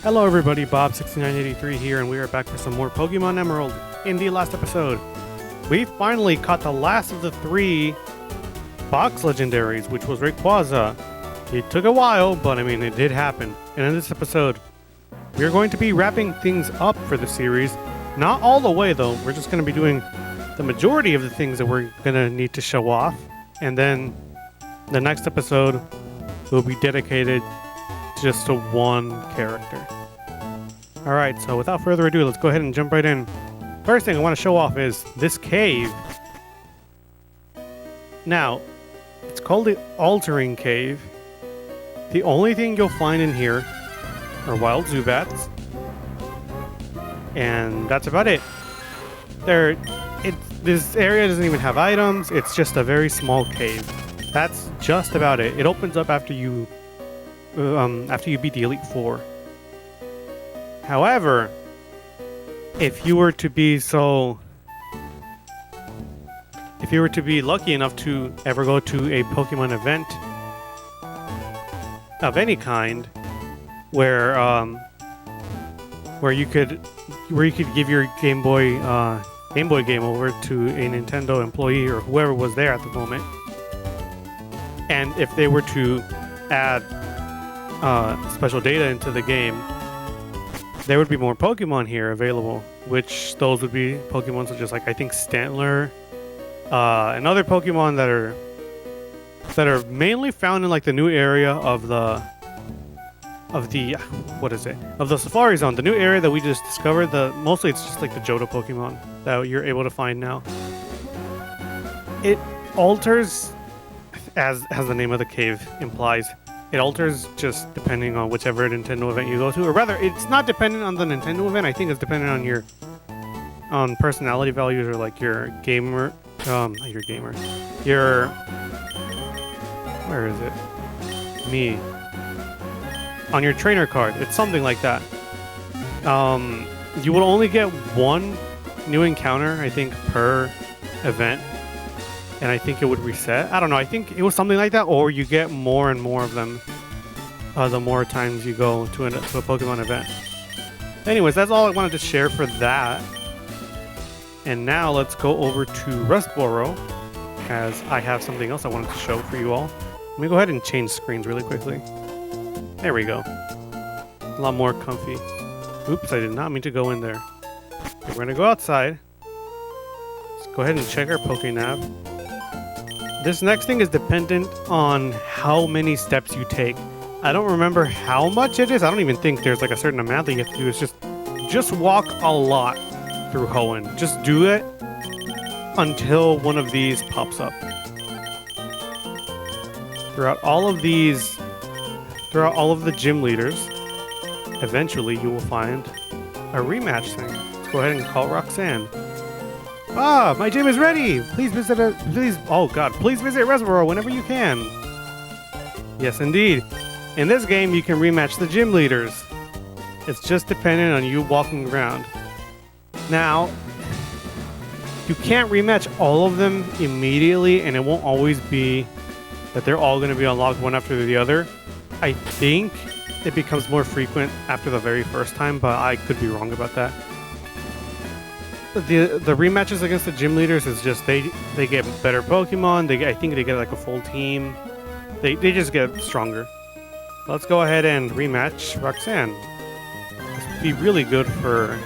Hello everybody, Bob6983 here, and we are back for some more Pokemon Emerald. In the last episode, we finally caught the last of the 3 box legendaries, which was Rayquaza. It took a while, but I mean, it did happen. And in this episode, we're going to be wrapping things up for the series. Not all the way though, we're just going to be doing the majority of the things that we're going to need to show off. And then the next episode will be dedicated just to one character. Alright, so without further ado, let's go ahead and jump right in. First thing I want to show off is this cave. Now, it's called the Altering Cave. The only thing you'll find in here are wild Zubats. And that's about it. This area doesn't even have items, it's just a very small cave. That's just about it. It opens up after you beat the Elite Four. However, if you were to be lucky enough to ever go to a Pokemon event of any kind, where you could give your Game Boy game over to a Nintendo employee or whoever was there at the moment, and if they were to add special data into the game, there would be more Pokemon here available, which those would be Pokemon such as, like, I think Stantler, and other Pokemon that are mainly found in, like, the new area of the Safari Zone, the new area that we just discovered. Mostly it's just like the Johto Pokemon that you're able to find now. It alters, as the name of the cave implies. It alters just depending on whichever Nintendo event you go to, or rather, it's not dependent on the Nintendo event. I think it's dependent on your personality values, or like your gamer, where is it? Me. On your trainer card, it's something like that. You will only get one new encounter, I think, per event. And I think it would reset. I don't know. I think it was something like that, or you get more and more of them the more times you go to a Pokemon event. Anyways, that's all I wanted to share for that. And now let's go over to Rustboro, as I have something else I wanted to show for you all. Let me go ahead and change screens really quickly. There we go. A lot more comfy. Oops, I did not mean to go in there. Okay, we're going to go outside. Let's go ahead and check our Pokénav. This next thing is dependent on how many steps you take. I don't remember how much it is. I don't even think there's like a certain amount that you have to do. It's just walk a lot through Hoenn. Just do it until one of these pops up. Throughout all of the gym leaders, eventually you will find a rematch thing. Let's go ahead and call Roxanne. Ah, my gym is ready! Please visit Rustboro whenever you can. Yes, indeed. In this game, you can rematch the gym leaders. It's just dependent on you walking around. Now, you can't rematch all of them immediately, and it won't always be that they're all going to be unlocked one after the other. I think it becomes more frequent after the very first time, but I could be wrong about that. The rematches against the gym leaders is just they get better Pokemon. I think they get like a full team. They just get stronger. Let's go ahead and rematch Roxanne. This would be really good for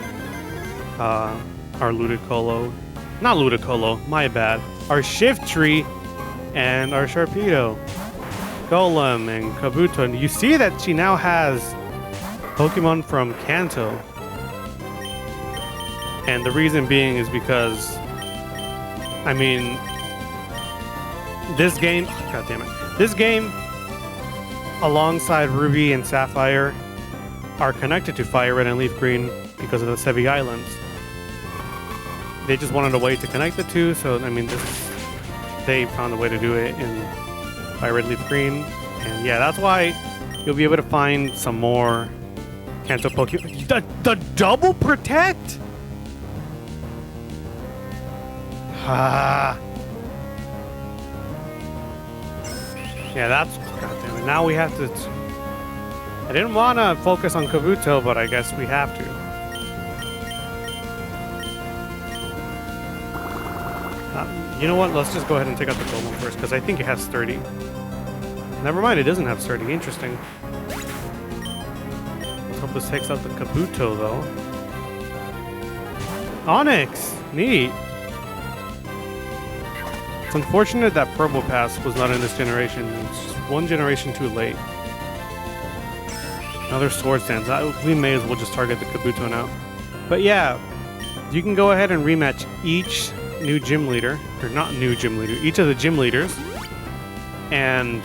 our Ludicolo. Not Ludicolo, my bad. Our Shiftry and our Sharpedo. Golem and Kabuto. And you see that she now has Pokemon from Kanto. And the reason being is because, I mean, this game, god damn it, this game, alongside Ruby and Sapphire, are connected to Fire Red and Leaf Green because of the Sevi Islands. They just wanted a way to connect the two, so I mean, they found a way to do it in Fire Red Leaf Green, and yeah, that's why you'll be able to find some more Kanto Pokemon. The double protect? Yeah, that's... God damn it. Now we have to... I didn't want to focus on Kabuto, but I guess we have to. You know what? Let's just go ahead and take out the gold one first, because I think it has 30. Never mind, it doesn't have 30. Interesting. Let's hope this takes out the Kabuto, though. Onyx! Neat. It's unfortunate that Purple Pass was not in this generation. It's just one generation too late. Another Sword Dance. We may as well just target the Kabuto now. But yeah, you can go ahead and rematch each new gym leader, or not new gym leader, each of the gym leaders, and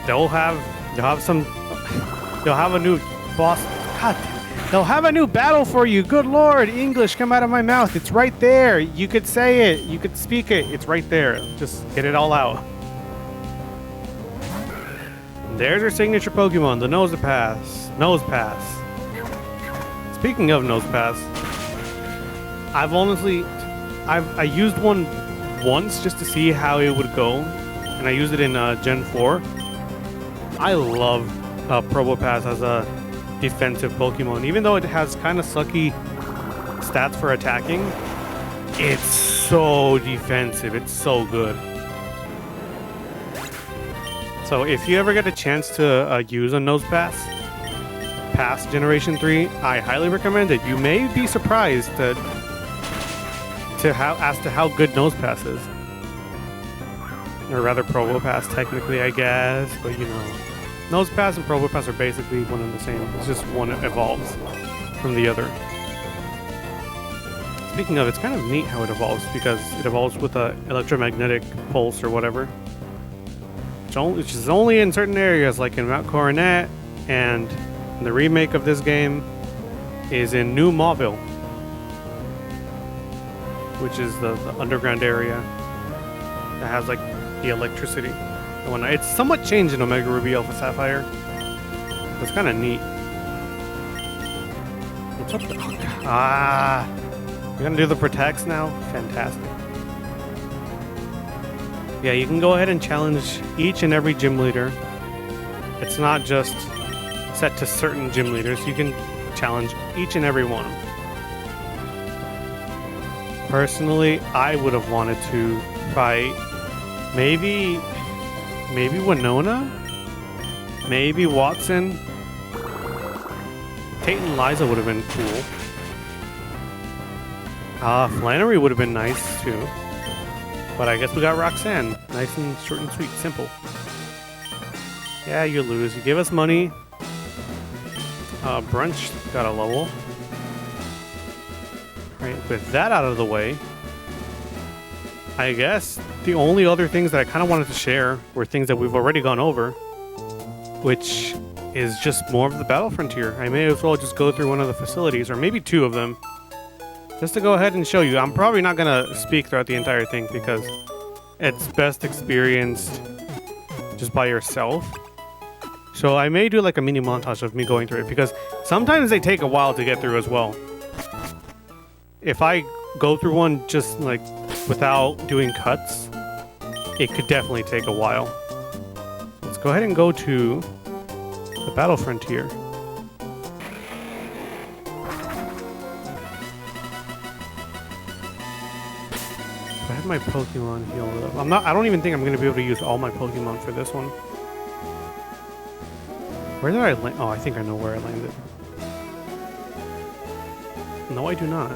they'll have a new boss. God damn it. They'll have a new battle for you. Good lord, English come out of my mouth. It's right there. You could say it. You could speak it. It's right there. Just get it all out. There's our signature Pokemon, the Nose Pass. Nose Pass. Speaking of Nose Pass, I used one once just to see how it would go, and I used it in Gen 4. I love Probopass as a defensive Pokemon. Even though it has kind of sucky stats for attacking, it's so defensive. It's so good. So if you ever get a chance to use a Nose Pass past Generation 3, I highly recommend it. You may be surprised as to how good Nose Pass is. Or rather Probopass technically, I guess, but you know. Nose Pass and Probopass are basically one and the same. It's just one evolves from the other. Speaking of, it's kind of neat how it evolves, because it evolves with an electromagnetic pulse or whatever. Which is only in certain areas, like in Mount Coronet, and the remake of this game is in New Mauville, which is the underground area that has like the electricity and whatnot. It's somewhat changed in Omega Ruby Alpha Sapphire. It's kind of neat. What's up there? Oh, we're gonna do the protects now? Fantastic. Yeah, you can go ahead and challenge each and every gym leader. It's not just set to certain gym leaders. You can challenge each and every one. Personally, I would have wanted to fight maybe Winona, maybe Watson. Tate and Liza would have been cool. Flannery would have been nice too. But I guess we got Roxanne. Nice and short and sweet. Simple. Yeah, you lose. You give us money. Brunch got a level. Right, with that out of the way, I guess the only other things that I kind of wanted to share were things that we've already gone over, which is just more of the Battle Frontier. I may as well just go through one of the facilities, or maybe two of them, just to go ahead and show you. I'm probably not going to speak throughout the entire thing because it's best experienced just by yourself. So I may do like a mini montage of me going through it, because sometimes they take a while to get through as well. If I go through one just like without doing cuts, it could definitely take a while. Let's go ahead and go to the Battle Frontier. I have my Pokemon healed up. I don't even think I'm going to be able to use all my Pokemon for this one. Where did I land? Oh, I think I know where I landed. No, I do not.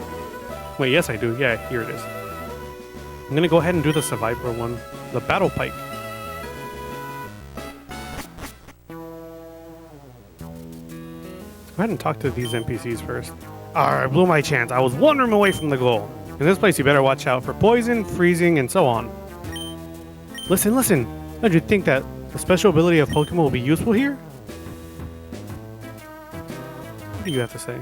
Wait, yes I do. Yeah, here it is. I'm going to go ahead and do the Survivor one. The Battle Pike. Let's go ahead and talk to these NPCs first. I blew my chance. I was one room away from the goal. In this place, you better watch out for poison, freezing, and so on. Listen, listen. Don't you think that the special ability of Pokemon will be useful here? What do you have to say?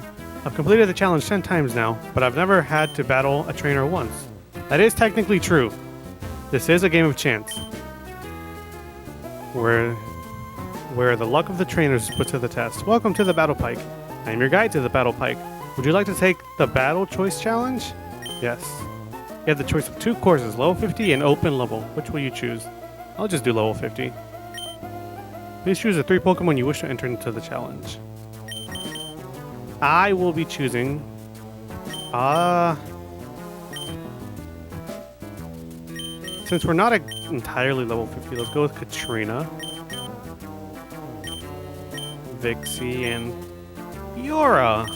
I've completed the challenge 10 times now, but I've never had to battle a trainer once. That is technically true. This is a game of chance, where the luck of the trainers is put to the test. Welcome to the Battle Pike. I am your guide to the Battle Pike. Would you like to take the Battle Choice Challenge? Yes. You have the choice of two courses, level 50 and open level. Which will you choose? I'll just do level 50. Please choose the 3 Pokemon you wish to enter into the challenge. I will be choosing... Since we're not entirely level 50, let's go with Katrina, Vixie, and Fiora.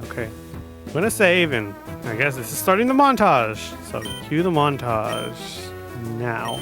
Okay. I'm gonna save, and I guess this is starting the montage. So cue the montage now.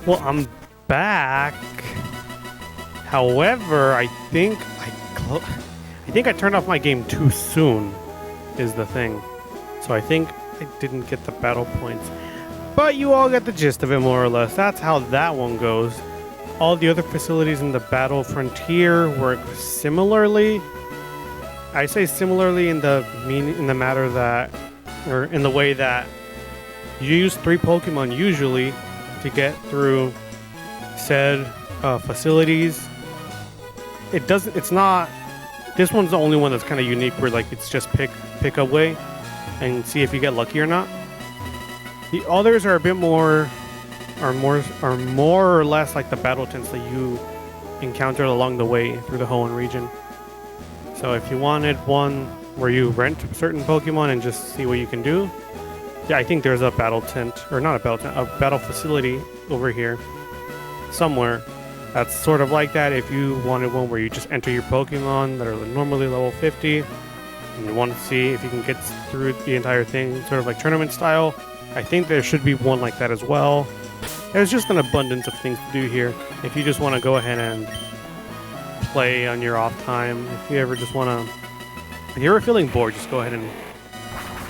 Well, I'm back. However, I think I turned off my game too soon, is the thing. So I think I didn't get the battle points. But you all get the gist of it, more or less. That's how that one goes. All the other facilities in the Battle Frontier work similarly. I say similarly in the matter that, or in the way that you use 3 Pokemon usually to get through said facilities. It's not. This one's the only one that's kind of unique, where like it's just pick away and see if you get lucky or not. The others are a bit more or less like the battle tents that you encountered along the way through the Hoenn region. So if you wanted one where you rent certain Pokemon and just see what you can do, yeah, I think there's a battle tent, or not a battle tent, a battle facility over here somewhere. That's sort of like that. If you wanted one where you just enter your Pokemon that are normally level 50 and you want to see if you can get through the entire thing, sort of like tournament style, I think there should be one like that as well. There's just an abundance of things to do here. If you just want to go ahead and play on your off time, if you ever feeling bored, just go ahead and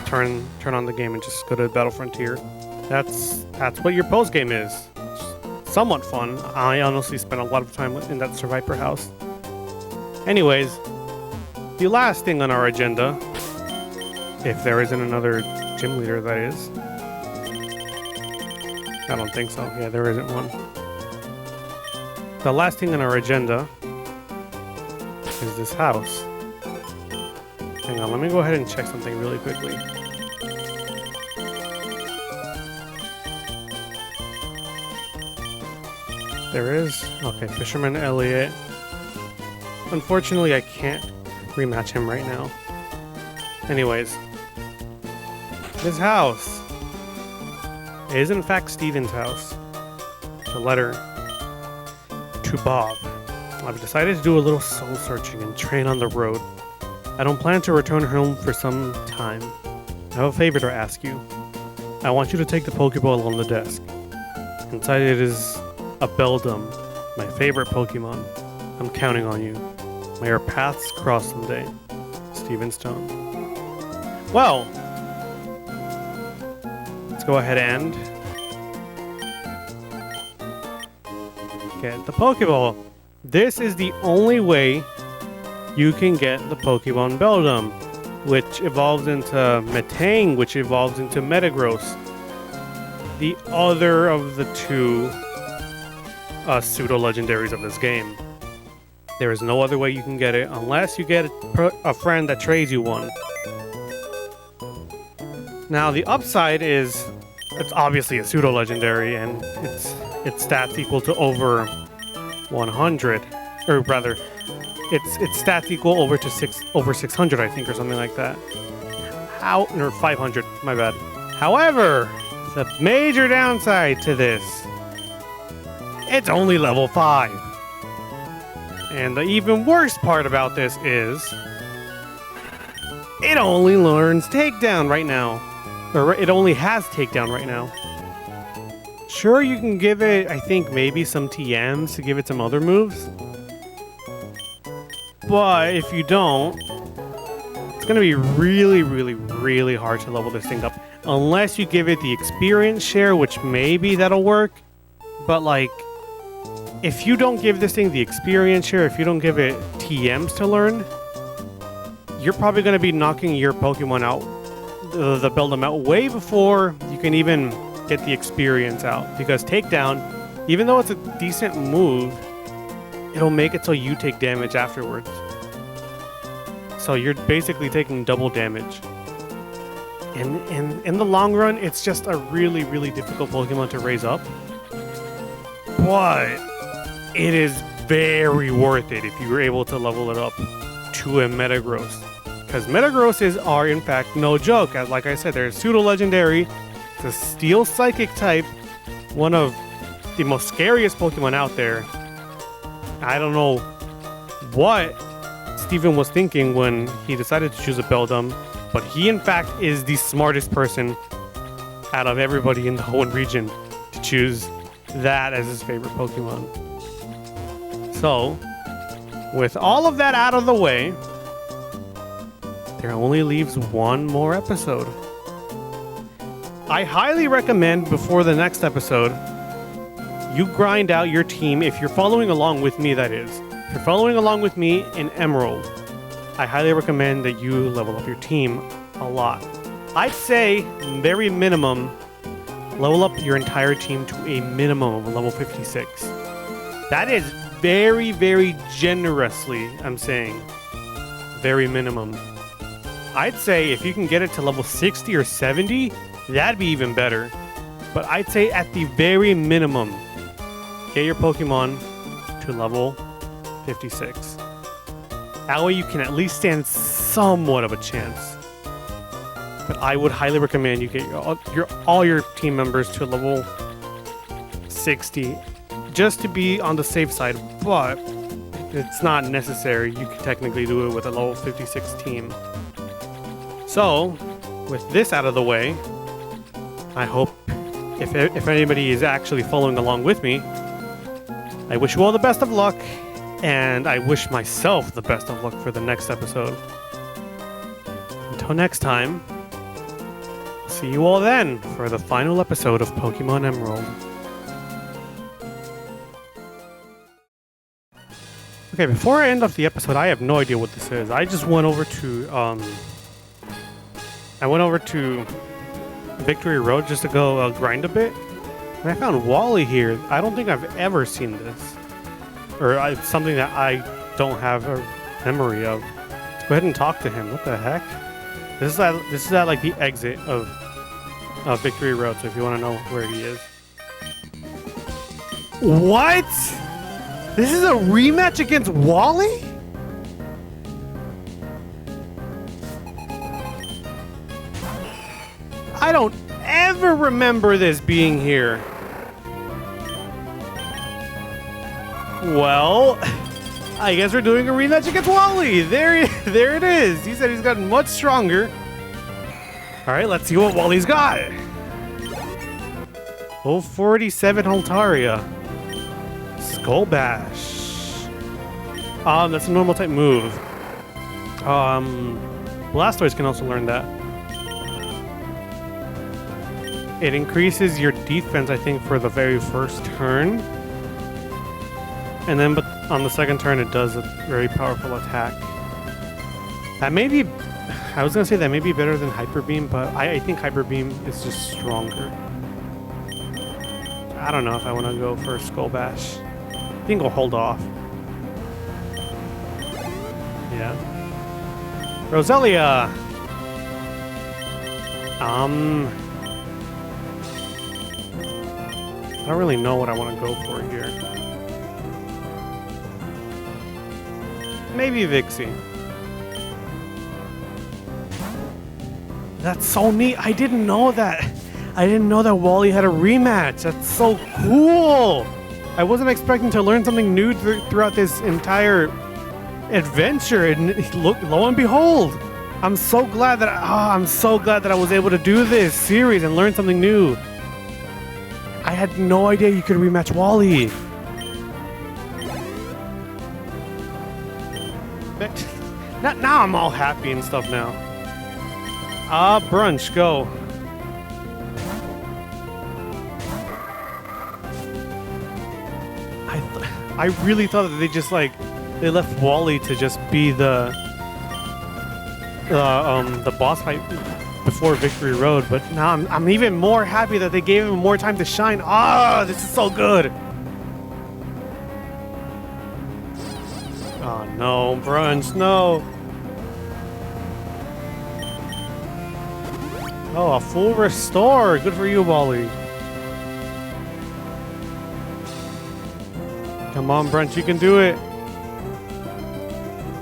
turn on the game and just go to Battle Frontier. That's what your post game is. It's somewhat fun. I honestly spent a lot of time in that Survivor house. Anyways, the last thing on our agenda, if there isn't another gym leader, that is. I don't think so. Yeah, there isn't one. The last thing on our agenda is this house. Hang on, let me go ahead and check something really quickly. There is. Okay, Fisherman Elliot. Unfortunately, I can't rematch him right now. Anyways, this house is in fact Steven's house. The letter to Bob. I've decided to do a little soul searching and train on the road. I don't plan to return home for some time. I have a favor to ask you. I want you to take the Pokeball on the desk. Inside it is a Beldum, my favorite Pokemon. I'm counting on you. May our paths cross someday. Steven Stone. Well, let's go ahead and get the Pokeball. This is the only way you can get the Pokemon Beldum, which evolves into Metang, which evolves into Metagross. The other of the two pseudo-legendaries of this game. There is no other way you can get it unless you get a friend that trades you one. Now, the upside is it's obviously a pseudo-legendary, and its stats equal to over 100, or rather, its stats equal over 600, I think, or something like that. Or 500, my bad. However, the major downside to this, it's only level 5. And the even worst part about this is it only learns Takedown right now. Or it only has Takedown right now. Sure, you can give it, I think, maybe some TMs to give it some other moves. But if you don't, it's going to be really, really, really hard to level this thing up. Unless you give it the experience share, which maybe that'll work. But like, if you don't give this thing the experience share, if you don't give it TMs to learn, you're probably going to be knocking your Pokemon out, the Beldum out, way before you can even get the experience out. Because Takedown, even though it's a decent move, it'll make it so you take damage afterwards. So you're basically taking double damage. And in the long run, it's just a really, really difficult Pokemon to raise up. But it is very worth it if you were able to level it up to a Metagross. Because Metagrosses are, in fact, no joke. As like I said, they're pseudo-legendary. It's a Steel Psychic type. One of the most scariest Pokemon out there. I don't know what Steven was thinking when he decided to choose a Beldum, but he, in fact, is the smartest person out of everybody in the Hoenn region to choose that as his favorite Pokemon. So, with all of that out of the way, there only leaves one more episode. I highly recommend before the next episode, you grind out your team if you're following along with me, that is. If you're following along with me in Emerald, I highly recommend that you level up your team a lot. I'd say, very minimum, level up your entire team to a minimum of level 56. That is very, very generously, I'm saying, very minimum. I'd say if you can get it to level 60 or 70, that'd be even better. But I'd say at the very minimum, get your Pokemon to level 56. That way you can at least stand somewhat of a chance. But I would highly recommend you get all your team members to level 60 just to be on the safe side, but it's not necessary. You can technically do it with a level 56 team. So, with this out of the way, I hope if anybody is actually following along with me, I wish you all the best of luck, and I wish myself the best of luck for the next episode. Until next time, see you all then for the final episode of Pokemon Emerald. Okay, before I end off the episode, I have no idea what this is. I just went over to Victory Road just to go grind a bit, and I found Wally here. I don't think I've ever seen this, or it's something that I don't have a memory of. Let's go ahead and talk to him. What the heck? This is at like the exit of Victory Road. So if you want to know where he is. What? This is a rematch against Wally? I don't ever remember this being here. Well, I guess we're doing a rematch against Wally. There it is. He said he's gotten much stronger. All right, let's see what Wally's got. 047 Altaria. Skull Bash. That's a normal type move. Blastoise can also learn that. It increases your defense, I think, for the very first turn. And then but on the second turn, it does a very powerful attack. That may be... I was going to say that may be better than Hyper Beam, but I think Hyper Beam is just stronger. I don't know if I want to go for Skull Bash. I think I'll hold off. Yeah. Roselia! I don't really know what I want to go for here. Maybe Vixie. That's so neat. I didn't know that. I didn't know that Wally had a rematch. That's so cool. I wasn't expecting to learn something new throughout this entire adventure, and look, lo and behold, I'm so glad that I was able to do this series and learn something new. I had no idea you could rematch Wally. Now I'm all happy and stuff now. Brunch, go. I really thought that they left Wally to just be the boss fight before Victory Road, but now I'm even more happy that they gave him more time to shine. This is so good. Oh no, Brunch, no. Oh, a full restore. Good for you, Wally. Come on, Brunch, you can do it.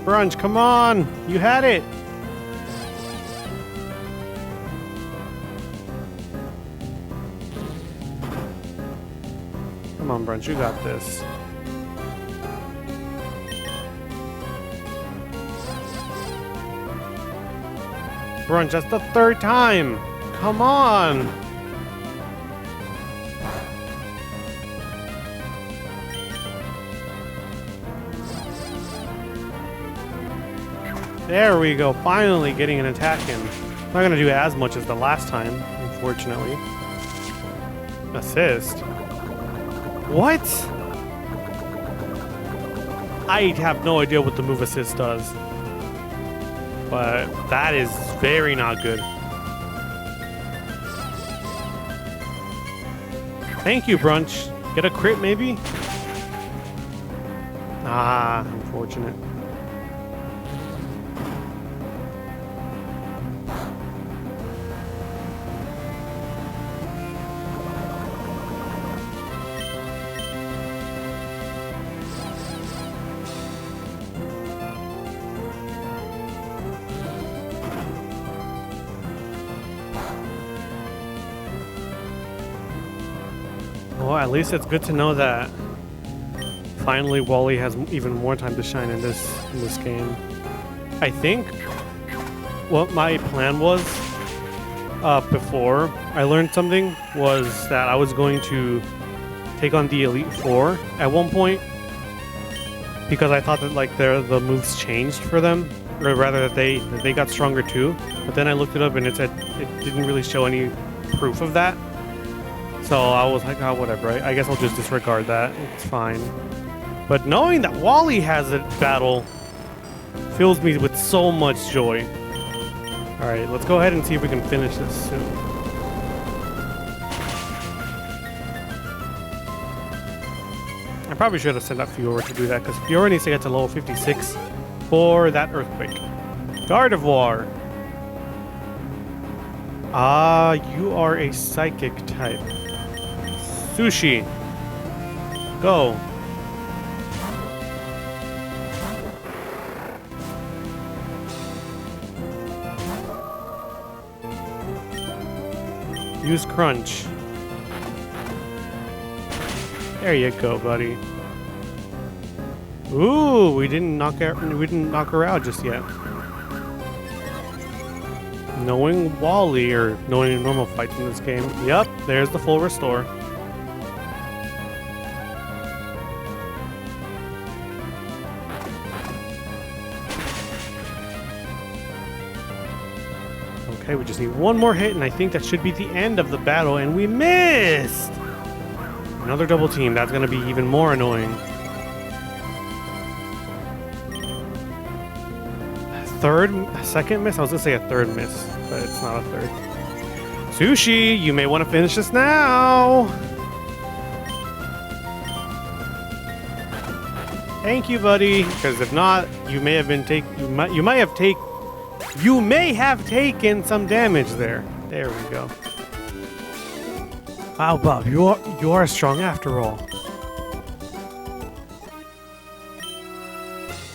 Brunch, come on. You had it. Come on, Brunch, you got this. Brunch, that's the third time. Come on. There we go. Finally getting an attack in. Not going to do as much as the last time, unfortunately. Assist? What? I have no idea what the move assist does. But that is very not good. Thank you, Brunch. Get a crit, maybe? Ah, unfortunate. Well, at least it's good to know that finally Wally has even more time to shine in this game. I think what my plan was before I learned something was that I was going to take on the Elite Four at one point because I thought that like the moves changed for them, or rather that they got stronger too. But then I looked it up and it said it didn't really show any proof of that. So I was like, oh, whatever. I guess I'll just disregard that. It's fine. But knowing that Wally has a battle fills me with so much joy. All right, let's go ahead and see if we can finish this soon. I probably should have sent out Fiora to do that because Fiora needs to get to level 56 for that Earthquake. Gardevoir. Ah, you are a Psychic type. Sushi. Go. Use Crunch. There you go, buddy. Ooh, we didn't knock her out just yet. Knowing Wally or knowing normal fights in this game. Yep, there's the full restore. Okay, we just need one more hit, and I think that should be the end of the battle, and we missed! Another double team, that's gonna be even more annoying. Second miss? I was gonna say a third miss, but it's not a third. Sushi, you may want to finish this now! Thank you, buddy, because if not, you may have taken some damage there. There we go. Wow, Bob, you are strong after all.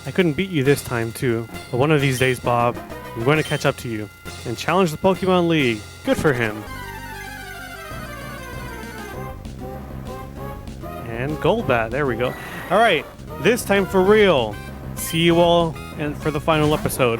I couldn't beat you this time too, but one of these days, Bob, I'm going to catch up to you and challenge the Pokemon League. Good for him. And Golbat, there we go. All right, this time for real. See you all and for the final episode.